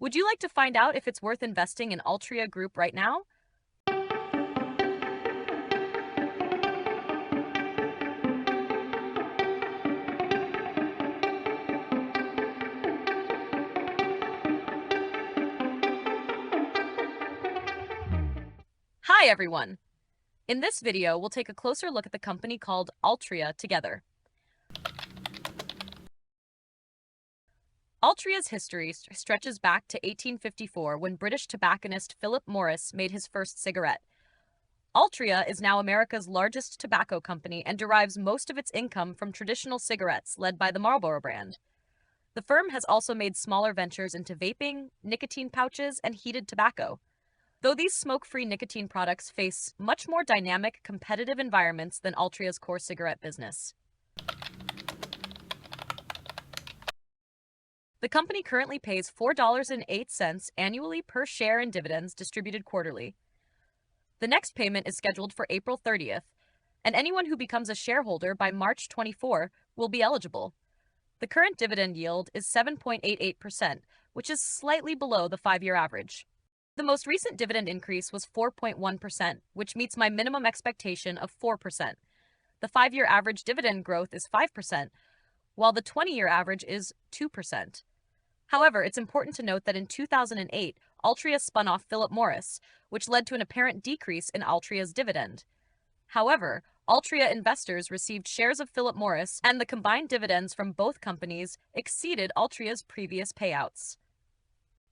Would you like to find out if it's worth investing in Altria Group right now? Hi, everyone. In this video, we'll take a closer look at the company called Altria together. Altria's history stretches back to 1854 when British tobacconist Philip Morris made his first cigarette. Altria is now America's largest tobacco company and derives most of its income from traditional cigarettes led by the Marlboro brand. The firm has also made smaller ventures into vaping, nicotine pouches, and heated tobacco. Though these smoke-free nicotine products face much more dynamic, competitive environments than Altria's core cigarette business. The company currently pays $4.08 annually per share in dividends distributed quarterly. The next payment is scheduled for April 30th, and anyone who becomes a shareholder by March 24 will be eligible. The current dividend yield is 7.88%, which is slightly below the 5-year average. The most recent dividend increase was 4.1%, which meets my minimum expectation of 4%. The 5-year average dividend growth is 5%, while the 20-year average is 2%. However, it's important to note that in 2008, Altria spun off Philip Morris, which led to an apparent decrease in Altria's dividend. However, Altria investors received shares of Philip Morris, and the combined dividends from both companies exceeded Altria's previous payouts.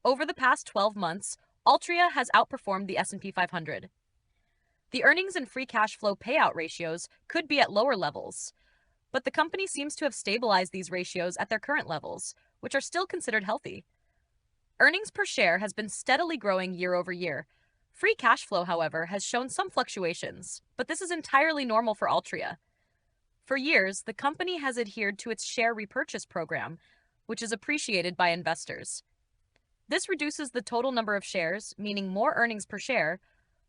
Over the past 12 months, Altria has outperformed the S&P 500. The earnings and free cash flow payout ratios could be at lower levels, but the company seems to have stabilized these ratios at their current levels, which are still considered healthy. Earnings per share has been steadily growing year over year. Free cash flow, however, has shown some fluctuations, but this is entirely normal for Altria. For years, the company has adhered to its share repurchase program, which is appreciated by investors. This reduces the total number of shares, meaning more earnings per share,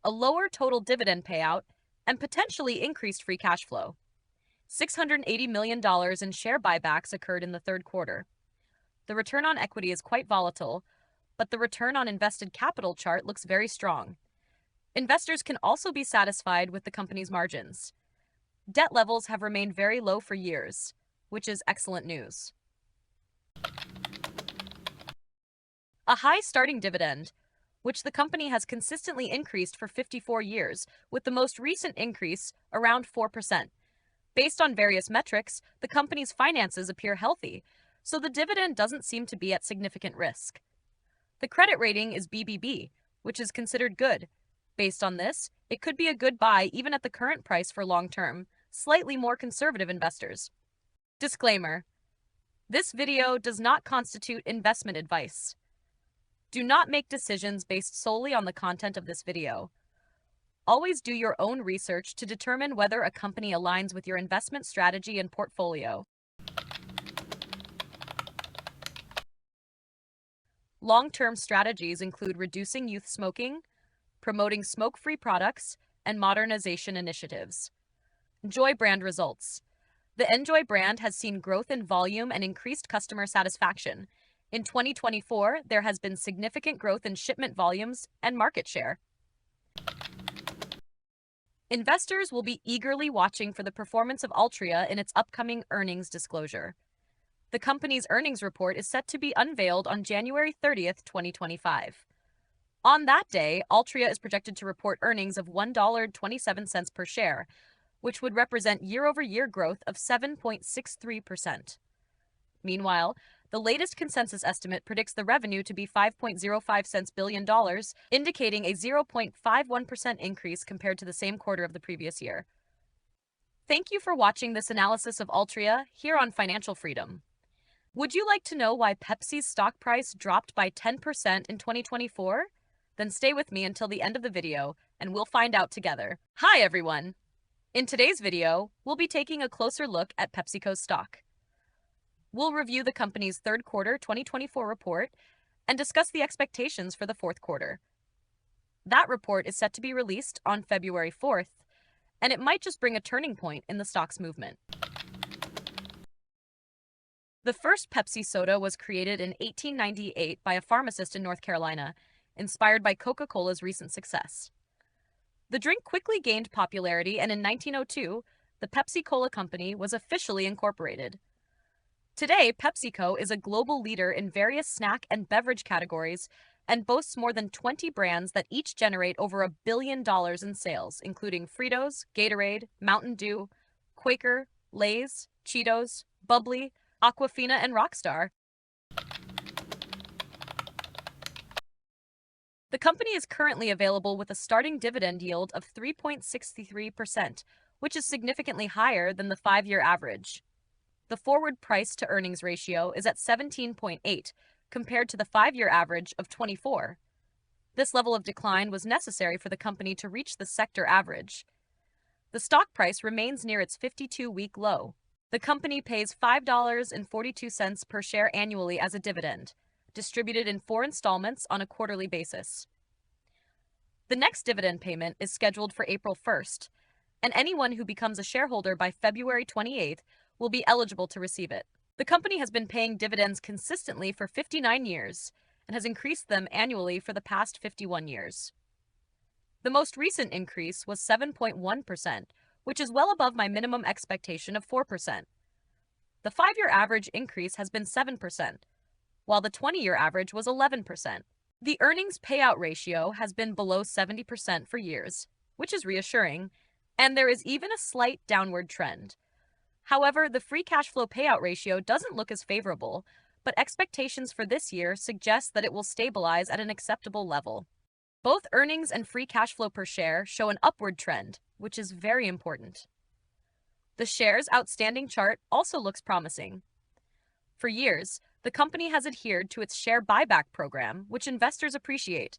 a lower total dividend payout, and potentially increased free cash flow. $680 million in share buybacks occurred in the third quarter. The return on equity is quite volatile, but the return on invested capital chart looks very strong. Investors can also be satisfied with the company's margins. Debt levels have remained very low for years, which is excellent news. A high starting dividend, which the company has consistently increased for 54 years, with the most recent increase around 4%. Based on various metrics, the company's finances appear healthy, so the dividend doesn't seem to be at significant risk. The credit rating is BBB, which is considered good. Based on this, it could be a good buy even at the current price for long-term, slightly more conservative investors. Disclaimer: this video does not constitute investment advice. Do not make decisions based solely on the content of this video. Always do your own research to determine whether a company aligns with your investment strategy and portfolio. Long-term strategies include reducing youth smoking, promoting smoke-free products, and modernization initiatives. Enjoy brand results. The Enjoy brand has seen growth in volume and increased customer satisfaction. In 2024, there has been significant growth in shipment volumes and market share. Investors will be eagerly watching for the performance of Altria in its upcoming earnings disclosure. The company's earnings report is set to be unveiled on January 30th, 2025. On that day, Altria is projected to report earnings of $1.27 per share, which would represent year-over-year growth of 7.63%. Meanwhile, the latest consensus estimate predicts the revenue to be $5.05 billion, indicating a 0.51% increase compared to the same quarter of the previous year. Thank you for watching this analysis of Altria here on Financial Freedom. Would you like to know why Pepsi's stock price dropped by 10% in 2024? Then stay with me until the end of the video, and we'll find out together. Hi, everyone! In today's video, we'll be taking a closer look at PepsiCo's stock. We'll review the company's third quarter 2024 report and discuss the expectations for the fourth quarter. That report is set to be released on February 4th, and it might just bring a turning point in the stock's movement. The first Pepsi soda was created in 1898 by a pharmacist in North Carolina, inspired by Coca-Cola's recent success. The drink quickly gained popularity, and in 1902, the Pepsi-Cola Company was officially incorporated. Today, PepsiCo is a global leader in various snack and beverage categories and boasts more than 20 brands that each generate over $1 billion in sales, including Fritos, Gatorade, Mountain Dew, Quaker, Lay's, Cheetos, Bubbly, Aquafina, and Rockstar. The company is currently available with a starting dividend yield of 3.63%, which is significantly higher than the 5-year average. The forward price-to-earnings ratio is at 17.8, compared to the 5-year average of 24. This level of decline was necessary for the company to reach the sector average. The stock price remains near its 52-week low. The company pays $5.42 per share annually as a dividend, distributed in 4 installments on a quarterly basis. The next dividend payment is scheduled for April 1st, and anyone who becomes a shareholder by February 28th will be eligible to receive it. The company has been paying dividends consistently for 59 years and has increased them annually for the past 51 years. The most recent increase was 7.1%, which is well above my minimum expectation of 4%. The 5-year average increase has been 7%, while the 20-year average was 11%. The earnings payout ratio has been below 70% for years, which is reassuring, and there is even a slight downward trend. However, the free cash flow payout ratio doesn't look as favorable, but expectations for this year suggest that it will stabilize at an acceptable level. Both earnings and free cash flow per share show an upward trend, which is very important. The shares outstanding chart also looks promising. For years, the company has adhered to its share buyback program, which investors appreciate.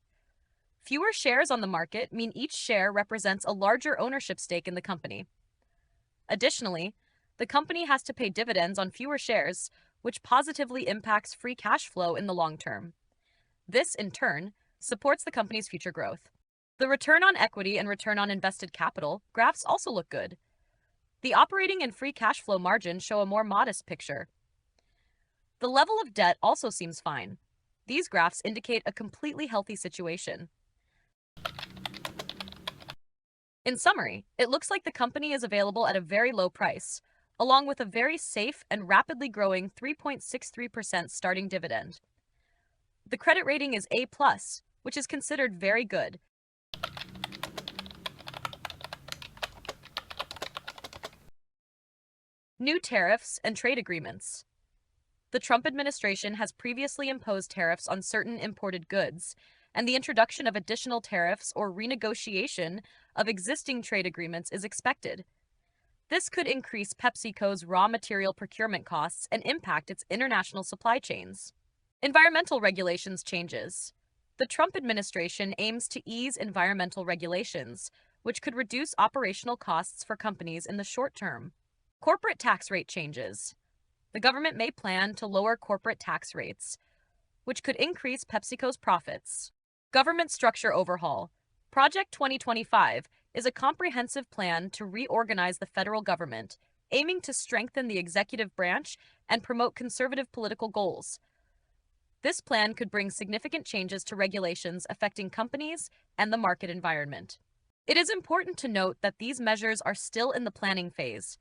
Fewer shares on the market mean each share represents a larger ownership stake in the company. Additionally, the company has to pay dividends on fewer shares, which positively impacts free cash flow in the long term. This, in turn, supports the company's future growth. The return on equity and return on invested capital graphs also look good. The operating and free cash flow margin show a more modest picture. The level of debt also seems fine. These graphs indicate a completely healthy situation. In summary, it looks like the company is available at a very low price, along with a very safe and rapidly growing 3.63% starting dividend. The credit rating is A+, which is considered very good. New tariffs and trade agreements. The Trump administration has previously imposed tariffs on certain imported goods, and the introduction of additional tariffs or renegotiation of existing trade agreements is expected. This could increase PepsiCo's raw material procurement costs and impact its international supply chains. Environmental regulations changes. The Trump administration aims to ease environmental regulations, which could reduce operational costs for companies in the short term. Corporate tax rate changes. The government may plan to lower corporate tax rates, which could increase PepsiCo's profits. Government structure overhaul. Project 2025 is a comprehensive plan to reorganize the federal government, aiming to strengthen the executive branch and promote conservative political goals. This plan could bring significant changes to regulations affecting companies and the market environment. It is important to note that these measures are still in the planning phase,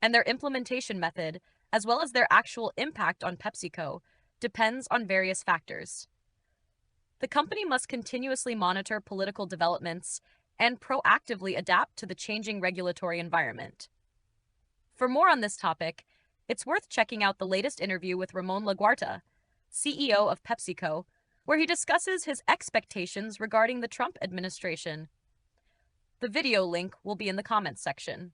and their implementation method, as well as their actual impact on PepsiCo, depends on various factors. The company must continuously monitor political developments and proactively adapt to the changing regulatory environment. For more on this topic, it's worth checking out the latest interview with Ramon Laguarta, CEO of PepsiCo, where he discusses his expectations regarding the Trump administration. The video link will be in the comments section.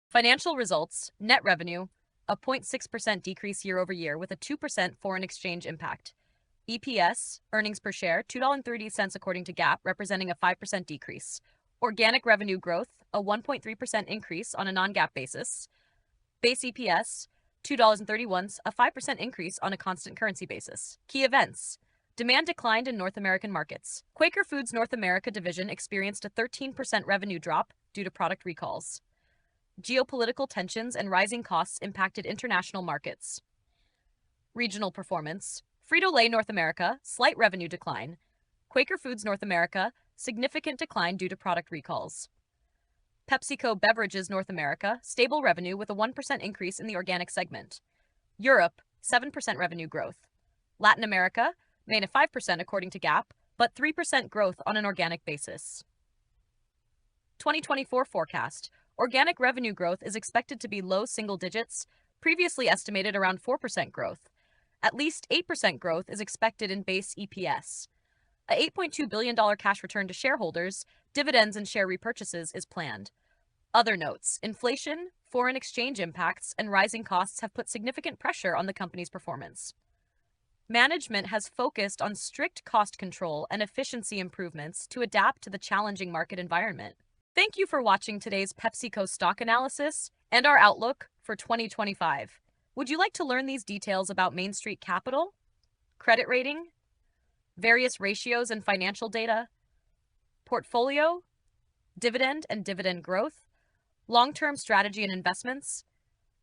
Financial results, net revenue, a 0.6% decrease year over year with a 2% foreign exchange impact. EPS, earnings per share, $2.30 according to GAAP, representing a 5% decrease. Organic revenue growth, a 1.3% increase on a non-GAAP basis. Base EPS, $2.31, a 5% increase on a constant currency basis. Key events. Demand declined in North American markets. Quaker Foods North America division experienced a 13% revenue drop due to product recalls. Geopolitical tensions and rising costs impacted international markets. Regional performance: Frito-Lay North America, slight revenue decline. Quaker Foods North America, significant decline due to product recalls. PepsiCo Beverages North America, stable revenue with a 1% increase in the organic segment. Europe, 7% revenue growth. Latin America, -5% according to GAAP, but 3% growth on an organic basis. 2024 forecast: organic revenue growth is expected to be low single digits, previously estimated around 4% growth. At least 8% growth is expected in base EPS. A $8.2 billion cash return to shareholders, dividends and share repurchases is planned. Other notes: inflation, foreign exchange impacts, and rising costs have put significant pressure on the company's performance. Management has focused on strict cost control and efficiency improvements to adapt to the challenging market environment. Thank you for watching today's PepsiCo stock analysis and our outlook for 2025. Would you like to learn these details about Main Street Capital, credit rating, various ratios and financial data, portfolio, dividend and dividend growth, long-term strategy and investments,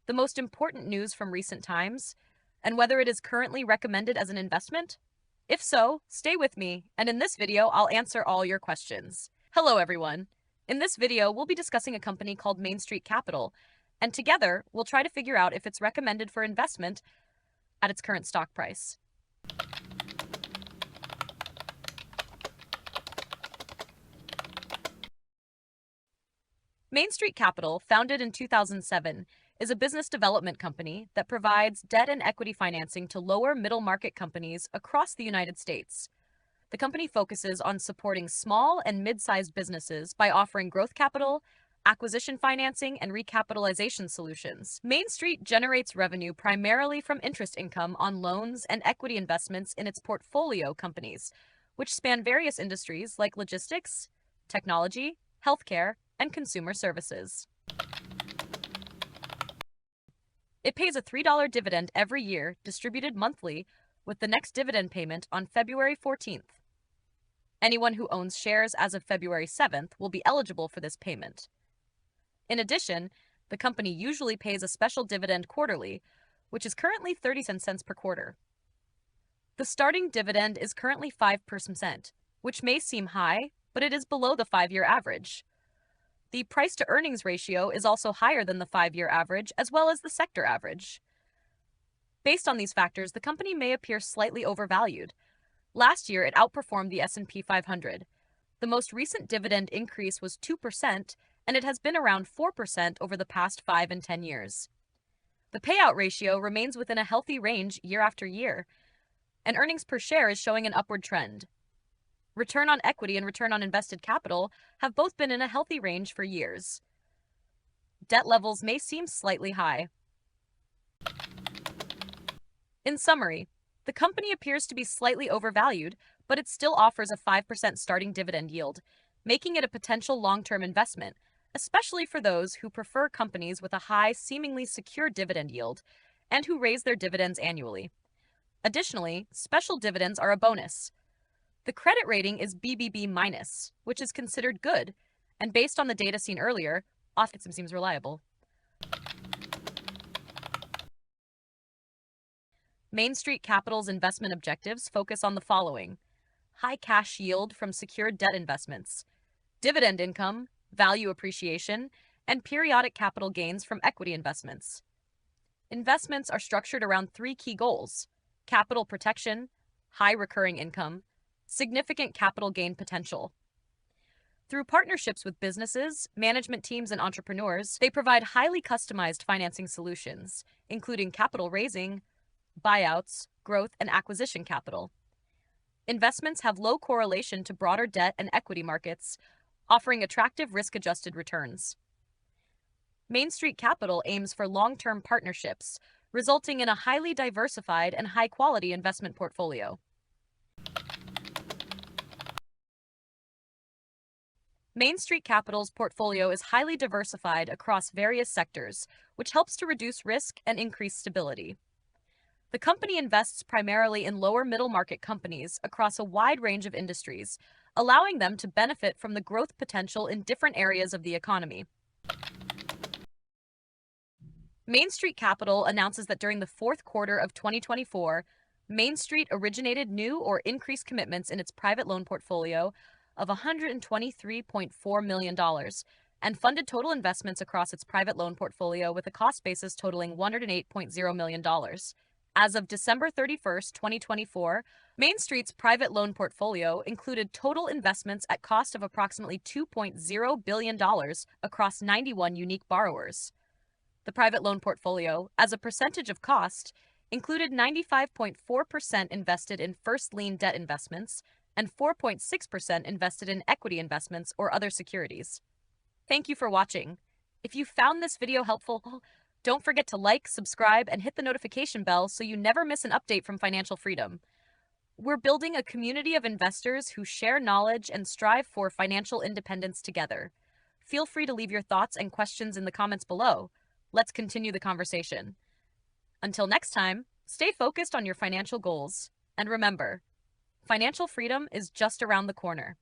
the most important news from recent times, and whether it is currently recommended as an investment? If so, stay with me, and in this video, I'll answer all your questions. Hello, everyone. In this video, we'll be discussing a company called Main Street Capital, and together, we'll try to figure out if it's recommended for investment at its current stock price. Main Street Capital, founded in 2007, is a business development company that provides debt and equity financing to lower middle market companies across the United States. The company focuses on supporting small and mid-sized businesses by offering growth capital, acquisition financing, and recapitalization solutions. Main Street generates revenue primarily from interest income on loans and equity investments in its portfolio companies, which span various industries like logistics, technology, healthcare, and consumer services. It pays a $3 dividend every year, distributed monthly, with the next dividend payment on February 14th. Anyone who owns shares as of February 7th will be eligible for this payment. In addition, the company usually pays a special dividend quarterly, which is currently 30 cents per quarter. The starting dividend is currently 5%, which may seem high, but it is below the 5-year average. The price-to-earnings ratio is also higher than the 5-year average, as well as the sector average. Based on these factors, the company may appear slightly overvalued. Last year, it outperformed the S&P 500. The most recent dividend increase was 2%, and it has been around 4% over the past 5 and 10 years. The payout ratio remains within a healthy range year after year, and earnings per share is showing an upward trend. Return on equity and return on invested capital have both been in a healthy range for years. Debt levels may seem slightly high. In summary, the company appears to be slightly overvalued, but it still offers a 5% starting dividend yield, making it a potential long-term investment, especially for those who prefer companies with a high, seemingly secure dividend yield and who raise their dividends annually. Additionally, special dividends are a bonus. The credit rating is BBB-, which is considered good, and based on the data seen earlier, often seems reliable. Main Street Capital's investment objectives focus on the following: high cash yield from secured debt investments, dividend income, value appreciation, and periodic capital gains from equity investments. Investments are structured around 3 key goals: capital protection, high recurring income, significant capital gain potential. Through partnerships with businesses, management teams, and entrepreneurs, they provide highly customized financing solutions, including capital raising, buyouts, growth, and acquisition capital. Investments have low correlation to broader debt and equity markets, offering attractive risk-adjusted returns. Main Street Capital aims for long-term partnerships, resulting in a highly diversified and high-quality investment portfolio. Main Street Capital's portfolio is highly diversified across various sectors, which helps to reduce risk and increase stability. The company invests primarily in lower middle market companies across a wide range of industries, allowing them to benefit from the growth potential in different areas of the economy. Main Street Capital announces that during the fourth quarter of 2024, Main Street originated new or increased commitments in its private loan portfolio of $123.4 million and funded total investments across its private loan portfolio with a cost basis totaling $108.0 million. As of December 31st, 2024, Main Street's private loan portfolio included total investments at cost of approximately $2.0 billion across 91 unique borrowers. The private loan portfolio, as a percentage of cost, included 95.4% invested in first lien debt investments and 4.6% invested in equity investments or other securities. Thank you for watching. If you found this video helpful, don't forget to like, subscribe, and hit the notification bell so you never miss an update from Financial Freedom. We're building a community of investors who share knowledge and strive for financial independence together. Feel free to leave your thoughts and questions in the comments below. Let's continue the conversation. Until next time, stay focused on your financial goals. And remember, financial freedom is just around the corner.